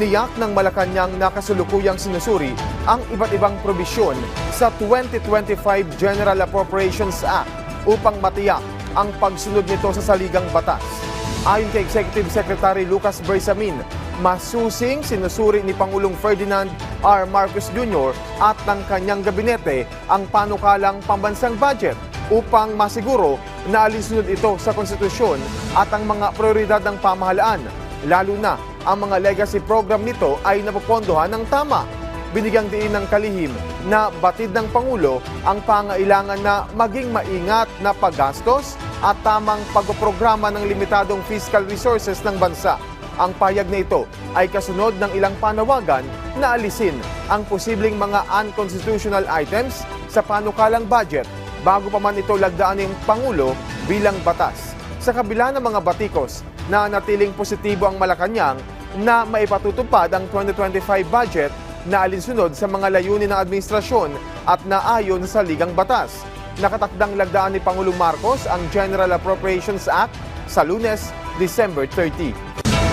Tiniyak ng Malacanang na kasulukuyang sinusuri ang iba't ibang probisyon sa 2025 General Appropriations Act upang matiyak ang pagsunod nito sa saligang batas. Ayon kay Executive Secretary Lucas Bersamin, masusing sinusuri ni Pangulong Ferdinand R. Marcos Jr. at ng kanyang gabinete ang panukalang pambansang budget upang masiguro na alinsunod ito sa konstitusyon at ang mga prioridad ng pamahalaan, lalo na ang mga legacy program nito ay napopondohan ng tama. Binigyang diin ng kalihim na batid ng Pangulo ang pangailangan na maging maingat na paggastos at tamang pagpoprograma ng limitadong fiscal resources ng bansa. Ang pahayag na ito ay kasunod ng ilang panawagan na alisin ang posibleng mga unconstitutional items sa panukalang budget bago pa man ito lagdaan ng Pangulo bilang batas. Sa kabila ng mga batikos, na natiling positibo ang Malacanang na maipatutupad ang 2025 budget na alinsunod sa mga layunin ng administrasyon at naayon sa ligang batas. Nakatakdang lagdaan ni Pangulong Marcos ang General Appropriations Act sa Lunes, December 30.